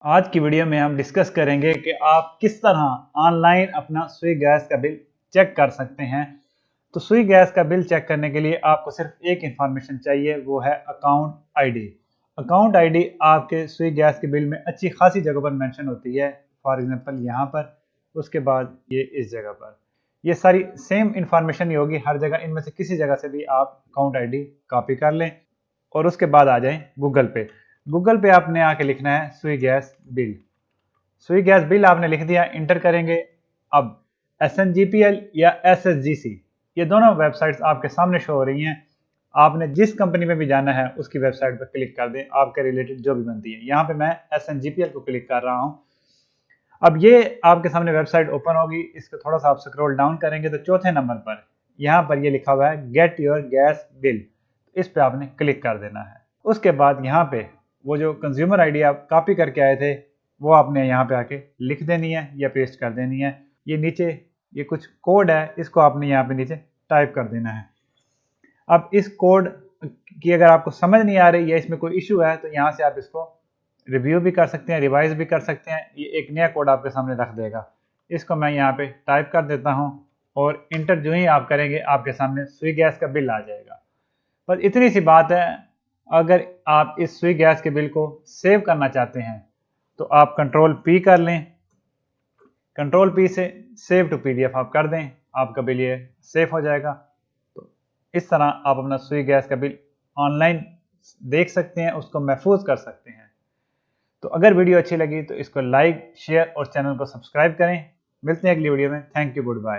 आज की वीडियो में हम डिस्कस करेंगे कि आप किस तरह ऑनलाइन अपना स्विग गैस का बिल चेक कर सकते हैं। तो स्विग गैस का बिल चेक करने के लिए आपको सिर्फ एक इंफॉर्मेशन चाहिए, वो है अकाउंट आईडी। अकाउंट आईडी आपके स्विग गैस के बिल में अच्छी खासी जगह पर मेंशन होती है। फॉर एग्जांपल यहाँ पर, उसके बाद ये इस जगह पर, ये सारी सेम इंफॉर्मेशन ही होगी हर जगह। इनमें से किसी जगह से भी आप अकाउंट आईडी कॉपी कर लें और उसके बाद आ जाएं गूगल पे। गूगल पे आपने आके लिखना है swig gas bill. Swig gas bill आपने लिख दिया, इंटर करेंगे। अब SNGPL या SSGC, ये दोनों वेबसाइट्स आपके सामने शो हो रही हैं। आपने जिस कंपनी में भी जाना है उसकी वेबसाइट पर क्लिक कर दें, आपके रिलेटेड जो भी बनती है। यहाँ पे मैं SNGPL को क्लिक कर रहा हूँ। अब ये आपके सामने वेबसाइट ओपन होगी। इसको थोड़ा सा आप स्क्रॉल डाउन करेंगे तो चौथे नंबर पर यहाँ पर ये लिखा हुआ है गेट योर गैस बिल। इस पे आपने क्लिक कर देना है। उसके बाद यहाँ पे वो जो कंज्यूमर आईडी आप कॉपी करके आए थे वो आपने यहाँ पे आके लिख देनी है या पेस्ट कर देनी है। ये नीचे ये कुछ कोड है, इसको आपने यहाँ पे नीचे टाइप कर देना है। अब इस कोड की अगर आपको समझ नहीं आ रही या इसमें कोई इशू है तो यहाँ से आप इसको रिव्यू भी कर सकते हैं, रिवाइज भी कर सकते हैं। ये एक नया कोड आपके सामने रख देगा। इसको मैं यहाँ पे टाइप कर देता हूँ और इंटर जो ही आप करेंगे आपके सामने स्विग गैस का बिल आ जाएगा। पर इतनी सी बात है, अगर आप इस स्विग गैस के बिल को सेव करना चाहते हैं तो आप कंट्रोल P कर लें। कंट्रोल P से सेव टू PDF आप कर दें, आपका बिल ये सेव हो जाएगा। तो इस तरह आप अपना स्विग गैस का बिल ऑनलाइन देख सकते हैं, उसको महफूज कर सकते हैं। तो अगर वीडियो अच्छी लगी तो इसको लाइक, शेयर और चैनल को सब्सक्राइब करें। मिलते हैं अगली वीडियो में। Thank you, good bye.